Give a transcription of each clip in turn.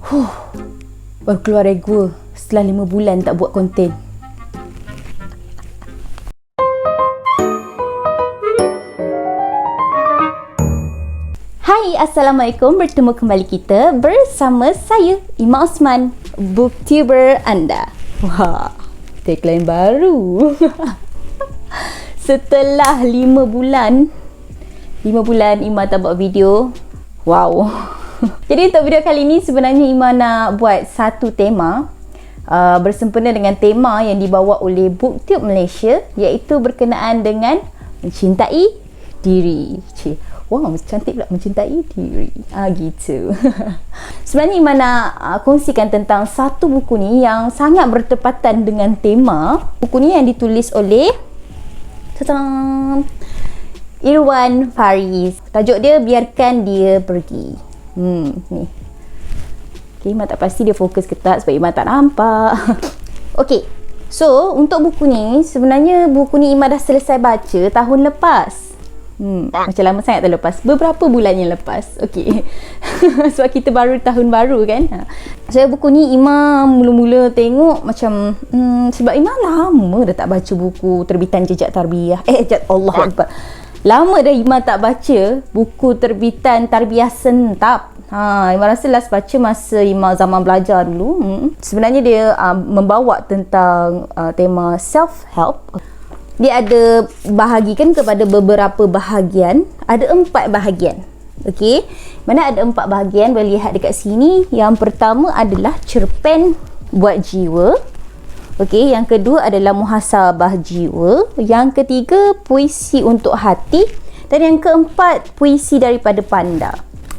Baru keluar dari gua setelah 5 bulan tak buat konten. Hai, Assalamualaikum. Bertemu kembali kita bersama saya, Ima Osman, booktuber anda. Wah, tagline baru. Setelah 5 bulan Ima tak buat video. Wow. Jadi untuk video kali ni sebenarnya Ima nak buat satu tema bersempena dengan tema yang dibawa oleh BookTube Malaysia, iaitu berkenaan dengan mencintai diri. Wow, cantik pula, mencintai diri. Gitu. Sebenarnya Ima nak kongsikan tentang satu buku ni yang sangat bertepatan dengan tema. Buku ni yang ditulis oleh Irwan Faris. Tajuk dia Biarkan Dia Pergi. Ni. Okay, Ima tak pasti dia fokus ke tak sebab Ima tak nampak. Okay, so untuk buku ni, sebenarnya buku ni Ima dah selesai baca tahun lepas. Macam lama sangat terlepas. Beberapa bulan yang lepas. Okay. Sebab kita baru tahun baru kan. So buku ni Ima mula-mula tengok macam sebab Ima lama dah tak baca buku terbitan Jejak Tarbiyah. Allah Akbar. Lama dah Ima tak baca buku terbitan Tarbiyah Sentap. Ima rasa last baca masa Ima zaman belajar dulu. Sebenarnya dia membawa tentang tema self-help. Dia ada bahagikan kepada beberapa bahagian. Ada 4 bahagian. Okey. Mana ada 4 bahagian, boleh lihat dekat sini. Yang pertama adalah cerpen buat jiwa. Okey, yang kedua adalah muhasabah jiwa. Yang ketiga, puisi untuk hati. Dan yang keempat, puisi daripada panda.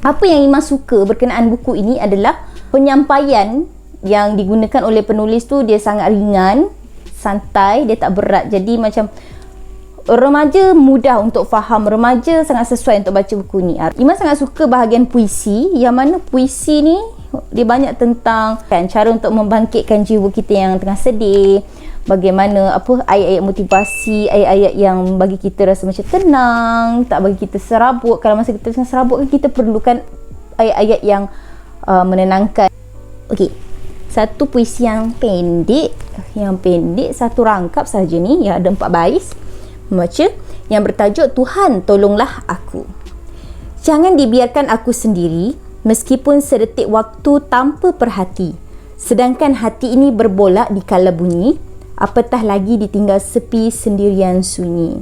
Apa yang Ima suka berkenaan buku ini adalah penyampaian yang digunakan oleh penulis tu, dia sangat ringan, santai, dia tak berat. Jadi macam remaja mudah untuk faham, remaja sangat sesuai untuk baca buku ni. Ima sangat suka bahagian puisi, yang mana puisi ni dia banyak tentang cara untuk membangkitkan jiwa kita yang tengah sedih, bagaimana ayat-ayat motivasi, ayat-ayat yang bagi kita rasa macam tenang, tak bagi kita serabut. Kalau masa kita tengah serabut kan kita perlukan ayat-ayat yang menenangkan. Okey, satu puisi yang pendek, satu rangkap saja ni, yang ada 4 baris, membaca, yang bertajuk Tuhan Tolonglah Aku. Jangan dibiarkan aku sendiri, meskipun sedetik waktu tanpa perhati. Sedangkan hati ini berbolak di kala bunyi, apatah lagi ditinggal sepi sendirian sunyi.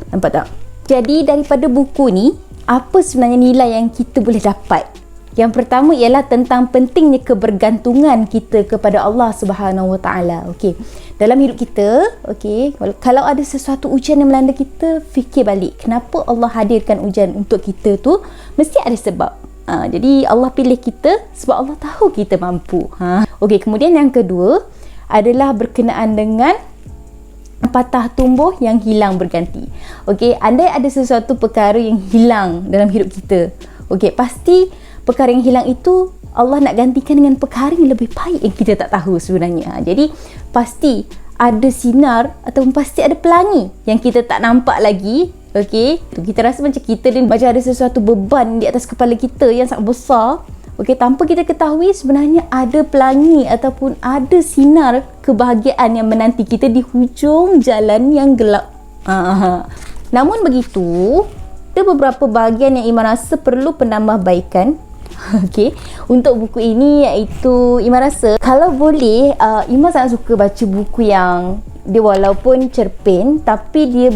Nampak tak? Jadi daripada buku ni, apa sebenarnya nilai yang kita boleh dapat? Yang pertama ialah tentang pentingnya kebergantungan kita kepada Allah Subhanahu Wa Taala. Okey. Dalam hidup kita, okey, kalau ada sesuatu ujian yang melanda kita, fikir balik, kenapa Allah hadirkan ujian untuk kita tu? Mesti ada sebab. Jadi Allah pilih kita sebab Allah tahu kita mampu. Okey, kemudian yang kedua adalah berkenaan dengan patah tumbuh yang hilang berganti. Okey, andai ada sesuatu perkara yang hilang dalam hidup kita, okey, pasti perkara yang hilang itu Allah nak gantikan dengan perkara yang lebih baik yang kita tak tahu sebenarnya. Jadi pasti ada sinar ataupun pasti ada pelangi yang kita tak nampak lagi. Okey, kita rasa macam kita ni macam ada sesuatu beban di atas kepala kita yang sangat besar. Okey, tanpa kita ketahui sebenarnya ada pelangi ataupun ada sinar kebahagiaan yang menanti kita di hujung jalan yang gelap. Namun begitu, ada beberapa bahagian yang Ima rasa perlu penambahbaikan. Okey, untuk buku ini, iaitu Ima rasa kalau boleh, Ima sangat suka baca buku yang dia walaupun cerpen tapi dia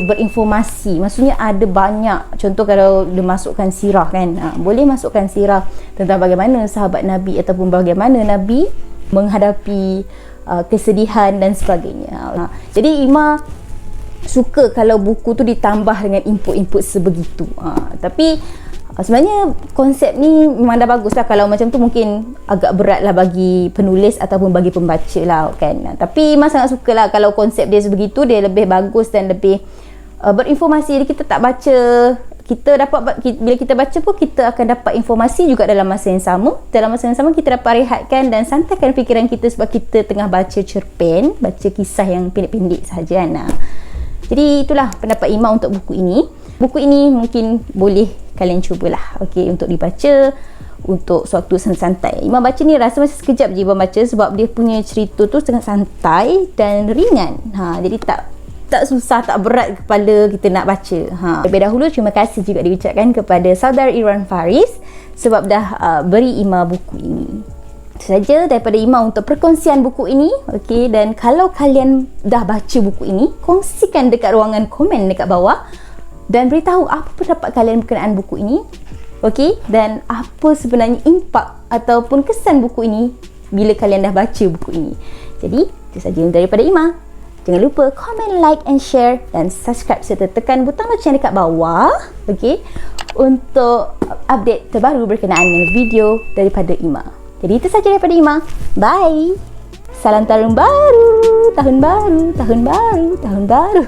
berinformasi. Maksudnya ada banyak, contoh kalau dia masukkan sirah kan, boleh masukkan sirah tentang bagaimana sahabat Nabi ataupun bagaimana Nabi menghadapi kesedihan dan sebagainya. Jadi Ima suka kalau buku tu ditambah dengan input-input sebegitu. Tapi sebenarnya konsep ni memang dah bagus lah. Kalau macam tu mungkin agak berat lah bagi penulis ataupun bagi pembaca lah kan. Tapi Ima sangat suka lah kalau konsep dia sebegitu. Dia lebih bagus dan lebih berinformasi. Jadi kita tak baca, kita dapat, bila kita baca pun kita akan dapat informasi juga dalam masa yang sama. Dalam masa yang sama kita dapat rehatkan dan santaikan fikiran kita sebab kita tengah baca cerpen, baca kisah yang pendek-pendek sahaja kan. Jadi itulah pendapat Ima untuk buku ini. Buku ini mungkin boleh kalian cubalah, okey, untuk dibaca untuk suatu santai. Imam baca ni rasa macam sekejap je Imam baca sebab dia punya cerita tu sangat santai dan ringan. Jadi tak susah, tak berat kepala kita nak baca. Terlebih dahulu terima kasih juga diucapkan kepada saudara Irwan Faris sebab dah beri Ima buku ini. Itu saja daripada Ima untuk perkongsian buku ini. Okey, dan kalau kalian dah baca buku ini, kongsikan dekat ruangan komen dekat bawah dan beritahu apa pendapat kalian berkenaan buku ini. Okey, dan apa sebenarnya impak ataupun kesan buku ini bila kalian dah baca buku ini. Jadi, itu saja daripada Ima. Jangan lupa komen, like and share dan subscribe serta tekan butang lonceng dekat bawah, okey, untuk update terbaru berkenaan dengan video daripada Ima. Jadi itu saja daripada Ima. Bye. Salam tahun baru, tahun baru, tahun baru, tahun baru.